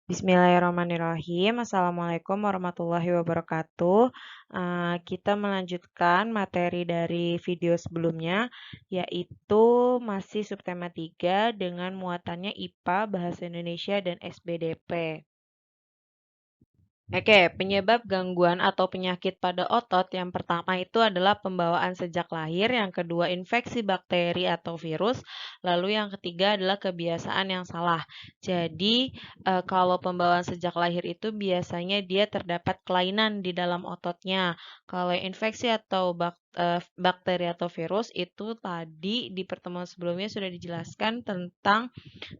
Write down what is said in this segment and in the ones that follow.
Bismillahirrahmanirrahim. Assalamualaikum warahmatullahi wabarakatuh. Kita melanjutkan materi dari video sebelumnya, yaitu masih subtema 3 dengan muatannya IPA, Bahasa Indonesia, dan SBDP. Oke, penyebab gangguan atau penyakit pada otot yang pertama itu adalah pembawaan sejak lahir, yang kedua infeksi bakteri atau virus, lalu yang ketiga adalah kebiasaan yang salah. Jadi, kalau pembawaan sejak lahir itu biasanya dia terdapat kelainan di dalam ototnya. Kalau infeksi atau bakteri atau virus itu tadi di pertemuan sebelumnya sudah dijelaskan tentang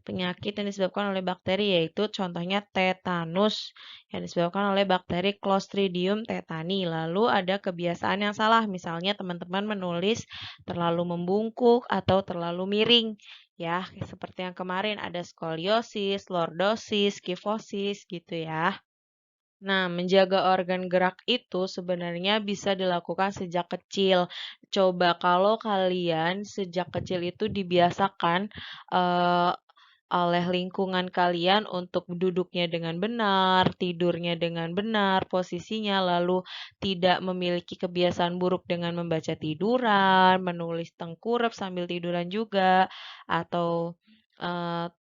penyakit yang disebabkan oleh bakteri, yaitu contohnya tetanus yang disebabkan oleh bakteri Clostridium tetani. Lalu ada kebiasaan yang salah, misalnya teman-teman menulis terlalu membungkuk atau terlalu miring. Ya, seperti yang kemarin ada skoliosis, lordosis, kifosis gitu ya. Nah, menjaga organ gerak itu sebenarnya bisa dilakukan sejak kecil. Coba kalau kalian sejak kecil itu dibiasakan eh, oleh lingkungan kalian untuk duduknya dengan benar, tidurnya dengan benar, posisinya, lalu tidak memiliki kebiasaan buruk dengan membaca tiduran, menulis tengkurap sambil tiduran juga, atau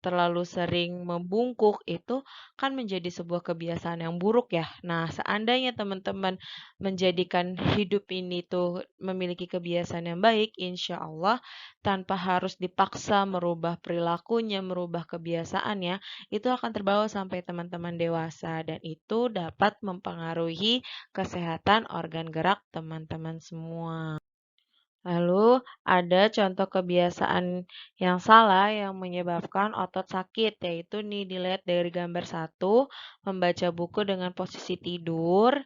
terlalu sering membungkuk, itu kan menjadi sebuah kebiasaan yang buruk ya. Nah, seandainya teman-teman menjadikan hidup ini tuh memiliki kebiasaan yang baik, insya Allah tanpa harus dipaksa merubah perilakunya, merubah kebiasaannya, itu akan terbawa sampai teman-teman dewasa dan itu dapat mempengaruhi kesehatan organ gerak teman-teman semua. Lalu ada contoh kebiasaan yang salah yang menyebabkan otot sakit, yaitu nih dilihat dari gambar 1, membaca buku dengan posisi tidur.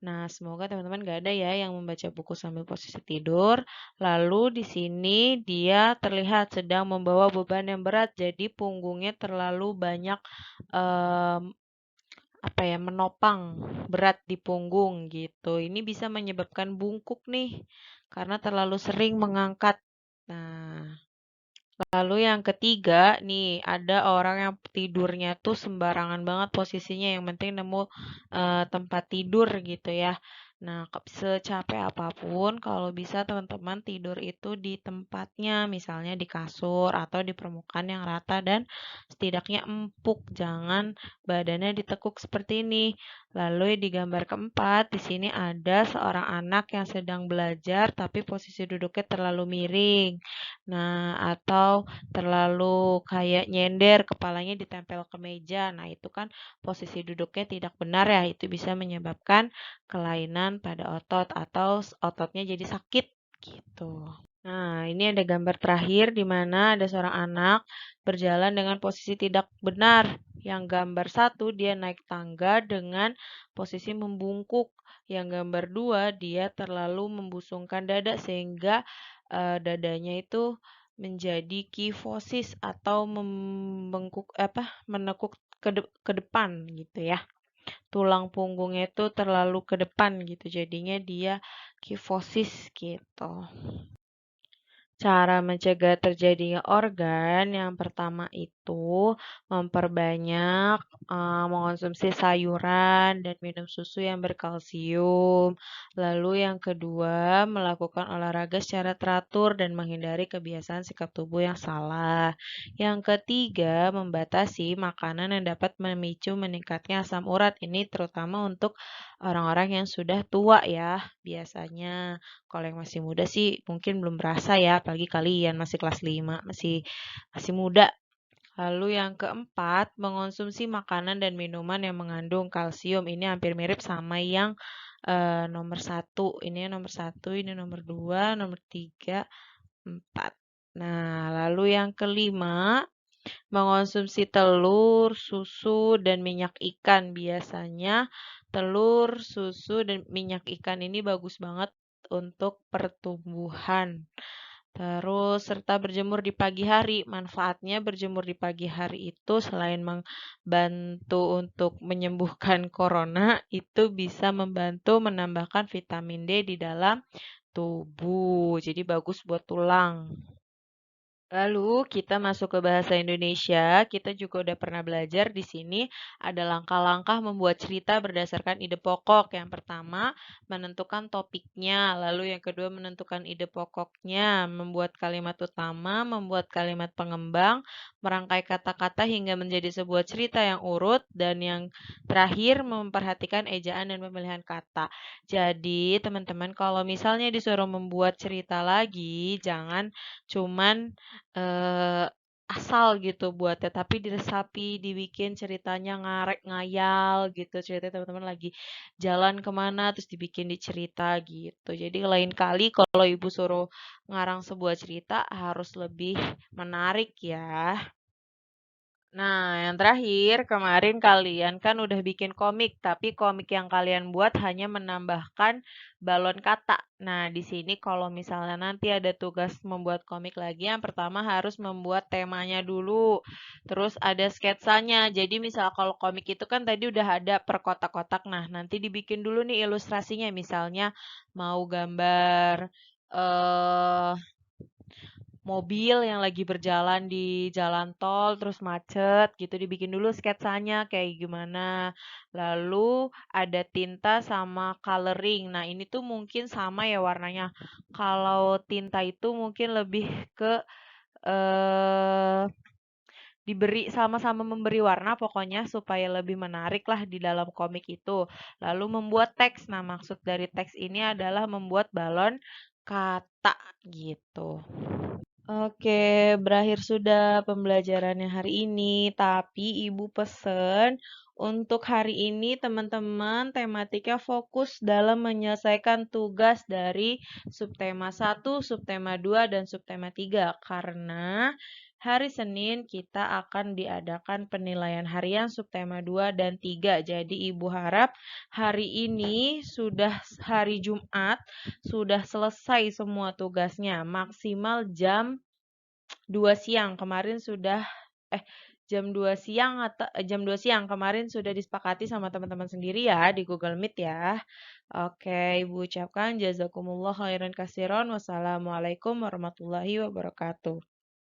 Nah, semoga teman-teman gak ada ya yang membaca buku sambil posisi tidur. Lalu di sini dia terlihat sedang membawa beban yang berat, jadi punggungnya terlalu banyak menopang berat di punggung gitu. Ini bisa menyebabkan bungkuk nih karena terlalu sering mengangkat. Nah, lalu yang ketiga nih ada orang yang tidurnya tuh sembarangan banget posisinya, yang penting nemu tempat tidur gitu ya. Nah, secapek apapun kalau bisa teman-teman tidur itu di tempatnya, misalnya di kasur atau di permukaan yang rata dan setidaknya empuk, jangan badannya ditekuk seperti ini. Lalu di gambar keempat, di sini ada seorang anak yang sedang belajar tapi posisi duduknya terlalu miring. Nah, atau terlalu kayak nyender, kepalanya ditempel ke meja. Nah, itu kan posisi duduknya tidak benar ya. Itu bisa menyebabkan kelainan pada otot atau ototnya jadi sakit gitu. Nah, ini ada gambar terakhir di mana ada seorang anak berjalan dengan posisi tidak benar. Yang gambar 1 dia naik tangga dengan posisi membungkuk. Yang gambar 2 dia terlalu membusungkan dada sehingga dadanya itu menjadi kifosis atau menekuk ke depan gitu ya. Tulang punggungnya itu terlalu ke depan gitu. Jadinya dia kifosis gitu. Cara mencegah terjadinya organ, yang pertama itu memperbanyak mengonsumsi sayuran dan minum susu yang berkalsium. Lalu yang kedua, melakukan olahraga secara teratur dan menghindari kebiasaan sikap tubuh yang salah. Yang ketiga, membatasi makanan yang dapat memicu meningkatnya asam urat. Ini terutama untuk orang-orang yang sudah tua ya, biasanya. Kalau yang masih muda sih mungkin belum berasa ya, apalagi kalian masih kelas 5, masih muda. Lalu yang keempat, mengonsumsi makanan dan minuman yang mengandung kalsium. Ini hampir mirip sama yang nomor 1. Ini nomor 1, ini nomor 2, nomor 3, 4. Nah, lalu yang kelima, mengonsumsi telur, susu, dan minyak ikan. Biasanya telur, susu, dan minyak ikan ini bagus banget untuk pertumbuhan. Terus serta berjemur di pagi hari. Manfaatnya berjemur di pagi hari itu selain membantu untuk menyembuhkan corona, itu bisa membantu menambahkan vitamin D di dalam tubuh. Jadi bagus buat tulang. Lalu kita masuk ke bahasa Indonesia, kita juga udah pernah belajar di sini ada langkah-langkah membuat cerita berdasarkan ide pokok. Yang pertama, menentukan topiknya, lalu yang kedua menentukan ide pokoknya, membuat kalimat utama, membuat kalimat pengembang, merangkai kata-kata hingga menjadi sebuah cerita yang urut, dan yang terakhir memperhatikan ejaan dan pemilihan kata. Jadi, teman-teman kalau misalnya disuruh membuat cerita lagi, jangan cuman Eee, asal gitu buatnya, tapi diresapi, dibikin ceritanya ngarek ngayal gitu, ceritanya teman-teman lagi jalan kemana terus dibikin di cerita gitu. Jadi lain kali kalau ibu suruh ngarang sebuah cerita harus lebih menarik ya. Nah, yang terakhir, kemarin kalian kan udah bikin komik, tapi komik yang kalian buat hanya menambahkan balon kata. Nah, di sini kalau misalnya nanti ada tugas membuat komik lagi, yang pertama harus membuat temanya dulu. Terus ada sketsanya. Jadi misal kalau komik itu kan tadi udah ada per kotak-kotak. Nah, nanti dibikin dulu nih ilustrasinya. Misalnya mau gambar eh mobil yang lagi berjalan di jalan tol terus macet gitu dibikin dulu sketsanya kayak gimana. Lalu ada tinta sama coloring. Nah, ini tuh mungkin sama ya warnanya. Kalau tinta itu mungkin lebih ke eh diberi sama-sama memberi warna pokoknya supaya lebih menarik lah di dalam komik itu. Lalu membuat teks. Nah, maksud dari teks ini adalah membuat balon kata gitu. Oke, berakhir sudah pembelajarannya hari ini. Tapi Ibu pesen untuk hari ini teman-teman tematiknya fokus dalam menyelesaikan tugas dari subtema 1, subtema 2, dan subtema 3. Karena hari Senin kita akan diadakan penilaian harian subtema 2 dan 3. Jadi Ibu harap hari ini sudah hari Jumat, sudah selesai semua tugasnya. Maksimal jam 2 siang kemarin sudah eh jam 2 siang kemarin sudah disepakati sama teman-teman sendiri ya di Google Meet ya. Oke, Ibu ucapkan jazakumullah khairan kasiron. Wassalamualaikum warahmatullahi wabarakatuh.